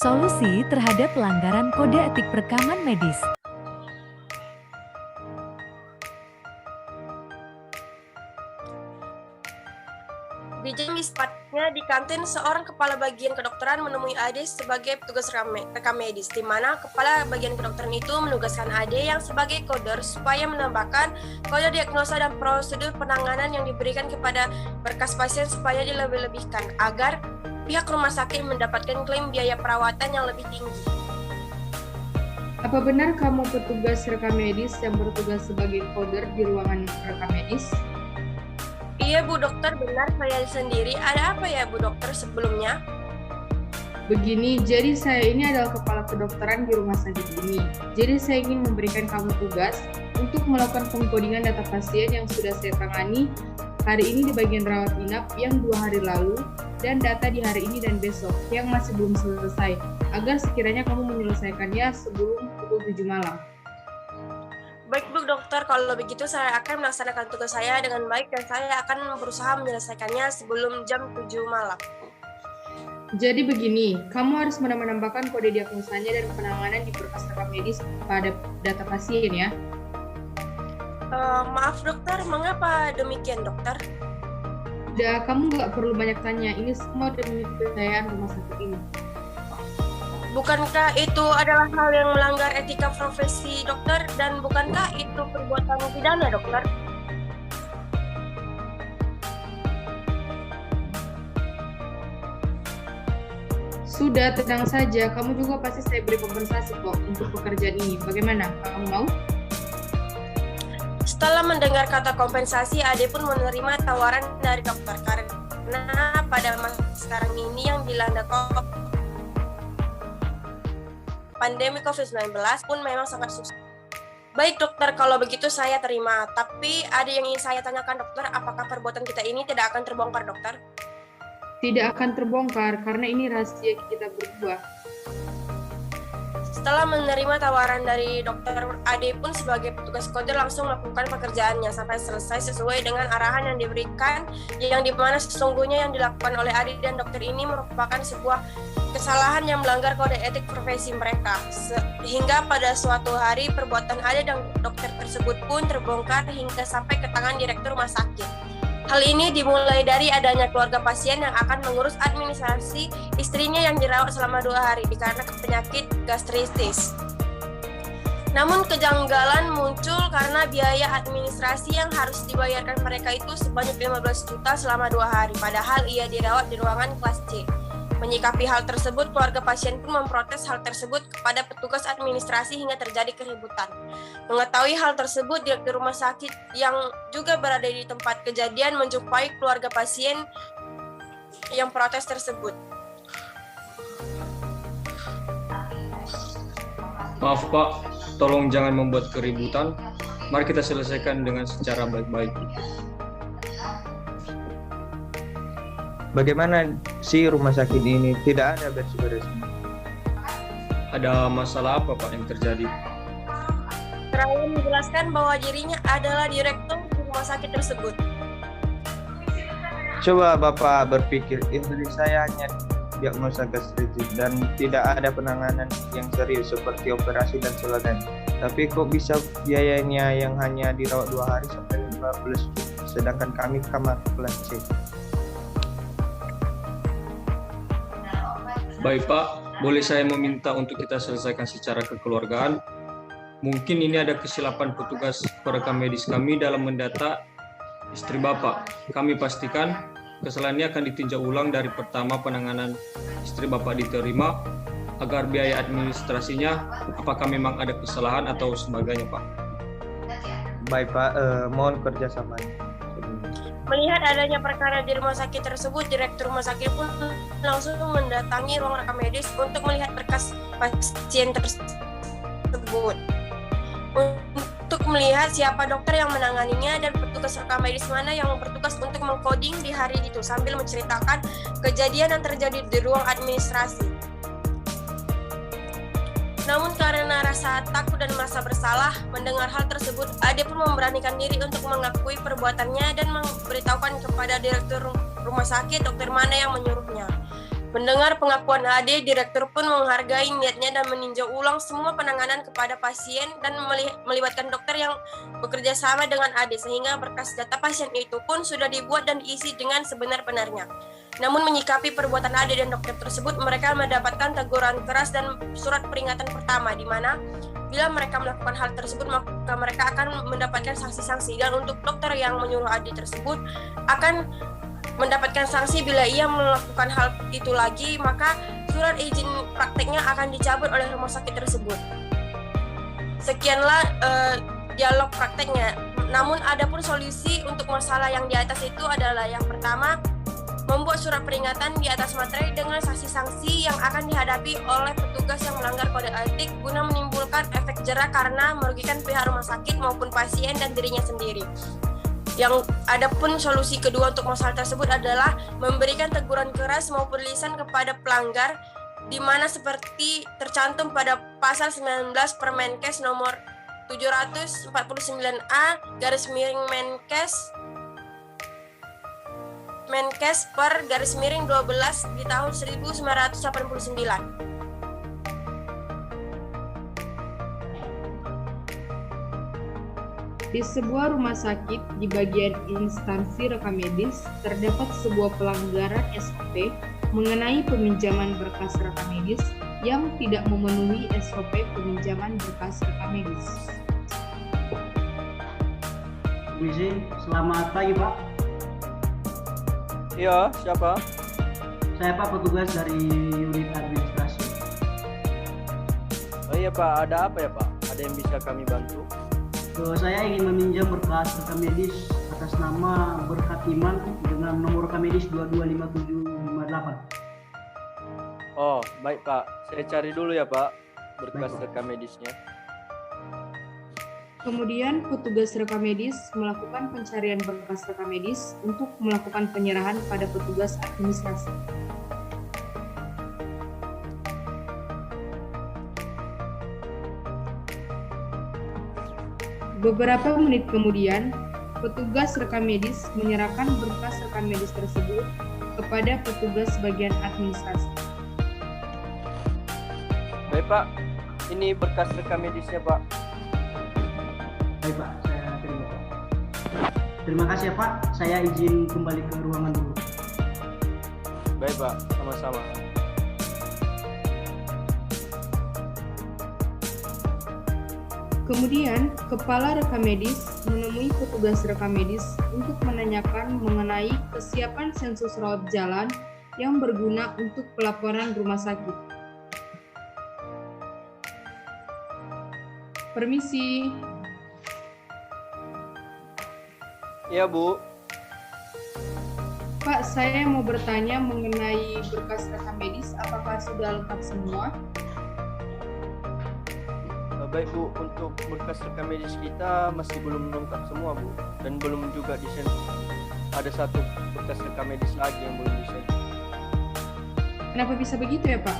Solusi terhadap pelanggaran kode etik perekaman medis. Di jam dispatnya di kantin, seorang kepala bagian kedokteran menemui Ade sebagai petugas rekam medis, di mana kepala bagian kedokteran itu menugaskan Ade yang sebagai coder supaya menambahkan kode diagnosa dan prosedur penanganan yang diberikan kepada berkas pasien supaya dilebih-lebihkan, agar pihak rumah sakit mendapatkan klaim biaya perawatan yang lebih tinggi. Apa benar kamu petugas rekam medis yang bertugas sebagai coder di ruangan rekam medis? Iya Bu Dokter, benar saya sendiri. Ada apa ya Bu Dokter sebelumnya? Begini, jadi saya ini adalah kepala kedokteran di rumah sakit ini. Jadi saya ingin memberikan kamu tugas untuk melakukan pengkodingan data pasien yang sudah saya tangani hari ini di bagian rawat inap yang 2 hari lalu, dan data di hari ini dan besok yang masih belum selesai, agar sekiranya kamu menyelesaikannya sebelum pukul 7 malam. Baik Bu Dokter, kalau begitu saya akan melaksanakan tugas saya dengan baik dan saya akan berusaha menyelesaikannya sebelum jam 7 malam. Jadi begini, kamu harus menambahkan kode diagnosanya dan penanganan di berkas rekam medis pada data pasien ya. Maaf Dokter, mengapa demikian Dokter? Udah, kamu nggak perlu banyak tanya, ini semua demi kepercayaan rumah sakit ini. Bukankah itu adalah hal yang melanggar etika profesi dokter dan bukankah itu perbuatan pidana dokter? Sudah, tenang saja, kamu juga pasti saya beri kompensasi kok untuk pekerjaan ini. Bagaimana, kamu mau? Setelah mendengar kata kompensasi, Ade pun menerima tawaran dari dokter karena pada masa sekarang ini yang dilanda pandemi COVID-19 pun memang sangat susah. Baik dokter, kalau begitu saya terima. Tapi ada yang ingin saya tanyakan dokter, apakah perbuatan kita ini tidak akan terbongkar dokter? Tidak akan terbongkar karena ini rahasia kita berdua. Setelah menerima tawaran dari dokter, Ade pun sebagai petugas coder langsung melakukan pekerjaannya sampai selesai sesuai dengan arahan yang diberikan, yang dimana sesungguhnya yang dilakukan oleh Ade dan dokter ini merupakan sebuah kesalahan yang melanggar kode etik profesi mereka. Hingga pada suatu hari perbuatan Ade dan dokter tersebut pun terbongkar hingga sampai ke tangan direktur rumah sakit. Hal ini dimulai dari adanya keluarga pasien yang akan mengurus administrasi istrinya yang dirawat selama 2 hari dikarenakan penyakit gastritis. Namun kejanggalan muncul karena biaya administrasi yang harus dibayarkan mereka itu sebanyak 15 juta selama 2 hari, padahal ia dirawat di ruangan kelas C. Menyikapi hal tersebut, keluarga pasien pun memprotes hal tersebut kepada petugas administrasi hingga terjadi keributan. Mengetahui hal tersebut, direktur rumah sakit yang juga berada di tempat kejadian menjumpai keluarga pasien yang protes tersebut. Maaf Pak, tolong jangan membuat keributan. Mari kita selesaikan dengan secara baik-baik. Bagaimana sih rumah sakit ini? Tidak ada bersih-bersih. Ada masalah apa Pak yang terjadi? Terawan menjelaskan bahwa dirinya adalah direktur di rumah sakit tersebut. Coba Bapak berpikir, istri saya hanya diagnosa gastritis dan tidak ada penanganan yang serius seperti operasi dan sebagainya. Tapi kok bisa biayanya yang hanya dirawat 2 hari sampai 15 juta, sedangkan kami kamar kelas C. Baik Pak, boleh saya meminta untuk kita selesaikan secara kekeluargaan? Mungkin ini ada kesilapan petugas perekam medis kami dalam mendata istri Bapak. Kami pastikan kesalahan ini akan ditinjau ulang dari pertama penanganan istri Bapak diterima, agar biaya administrasinya apakah memang ada kesalahan atau sebagainya Pak. Baik Pak, mohon kerjasamanya. Melihat adanya perkara di rumah sakit tersebut, direktur rumah sakit pun langsung mendatangi ruang rekam medis untuk melihat berkas pasien tersebut. Untuk melihat siapa dokter yang menanganinya dan petugas rekam medis mana yang bertugas untuk mengkoding di hari itu sambil menceritakan kejadian yang terjadi di ruang administrasi. Namun karena rasa takut dan merasa bersalah mendengar hal tersebut, Ade pun memberanikan diri untuk mengakui perbuatannya dan memberitahukan kepada direktur rumah sakit dokter mana yang menyuruhnya. Mendengar pengakuan Ade, direktur pun menghargai niatnya dan meninjau ulang semua penanganan kepada pasien dan melibatkan dokter yang bekerja sama dengan Ade, sehingga berkas data pasien itu pun sudah dibuat dan diisi dengan sebenar-benarnya. Namun menyikapi perbuatan Ade dan dokter tersebut, mereka mendapatkan teguran keras dan surat peringatan pertama, di mana bila mereka melakukan hal tersebut maka mereka akan mendapatkan sanksi-sanksi, dan untuk dokter yang menyuruh Ade tersebut akan mendapatkan sanksi bila ia melakukan hal itu lagi, maka surat izin prakteknya akan dicabut oleh rumah sakit tersebut. Sekianlah dialog prakteknya. Namun ada pun solusi untuk masalah yang di atas itu adalah yang pertama, membuat surat peringatan di atas materai dengan sanksi-sanksi yang akan dihadapi oleh petugas yang melanggar kode etik guna menimbulkan efek jera karena merugikan pihak rumah sakit maupun pasien dan dirinya sendiri. Yang ada pun solusi kedua untuk masalah tersebut adalah memberikan teguran keras maupun lisan kepada pelanggar, di mana seperti tercantum pada pasal 19 Permenkes nomor 749A Menkes per /12 di tahun 1989. Di sebuah rumah sakit, di bagian instansi rekam medis, terdapat sebuah pelanggaran SOP mengenai peminjaman berkas rekam medis yang tidak memenuhi SOP peminjaman berkas rekam medis. Permisi, selamat pagi Pak. Iya, siapa? Saya Pak, petugas dari unit administrasi. Oh iya Pak, ada apa ya Pak? Ada yang bisa kami bantu? Saya ingin meminjam berkas rekam medis atas nama Berkat Iman dengan nomor rekam medis 225758. Oh, baik Pak. Saya cari dulu ya Pak berkas Baik, Pak. rekam medisnya. Kemudian petugas rekam medis melakukan pencarian berkas rekam medis untuk melakukan penyerahan pada petugas administrasi. Beberapa menit kemudian, petugas rekam medis menyerahkan berkas rekam medis tersebut kepada petugas bagian administrasi. Baik Pak, ini berkas rekam medisnya Pak. Baik Pak, saya terima Pak. Terima kasih ya Pak, saya izin kembali ke ruangan dulu. Baik Pak, sama-sama. Kemudian, kepala rekam medis menemui petugas rekam medis untuk menanyakan mengenai kesiapan sensus rawat jalan yang berguna untuk pelaporan rumah sakit. Permisi. Iya Bu. Pak, saya mau bertanya mengenai berkas rekam medis, apakah sudah lengkap semua? Baik Bu, untuk berkas rekam medis kita masih belum lengkap semua Bu, dan belum juga desain. Ada satu berkas rekam medis lagi yang belum desain. Kenapa bisa begitu ya Pak?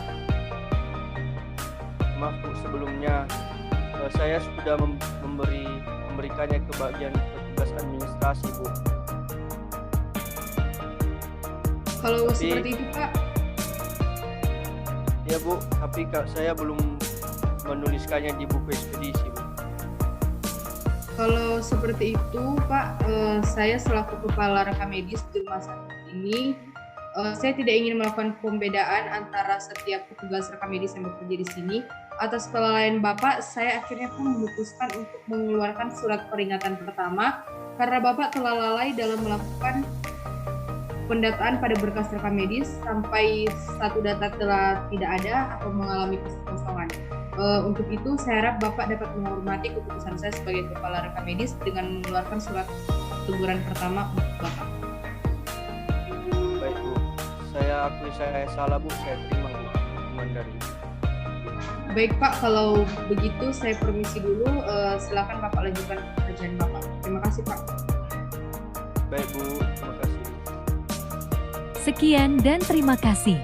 Maaf Bu, sebelumnya saya sudah memberikannya ke bagian petugas administrasi Bu. Kalau seperti itu Pak? Ya Bu, tapi saya belum menuliskannya di buku ekspedisi Bu. Kalau seperti itu Pak, saya selaku kepala rekam medis di rumah sakit ini, saya tidak ingin melakukan pembedaan antara setiap petugas rekam medis yang bekerja di sini. Atas kelalaian Bapak, saya akhirnya pun memutuskan untuk mengeluarkan surat peringatan pertama karena Bapak telah lalai dalam melakukan pendataan pada berkas rekam medis sampai satu data telah tidak ada atau mengalami kekosongan. Untuk itu, saya harap Bapak dapat menghormati keputusan saya sebagai kepala rekam medis dengan mengeluarkan surat teguran pertama untuk Bapak. Baik Bu, saya akui saya salah Bu, saya terima Bu hukuman dari Ibu. Baik Pak, kalau begitu saya permisi dulu, silakan Bapak lanjutkan pekerjaan Bapak. Terima kasih Pak. Baik Bu, terima kasih Bu. Sekian dan terima kasih.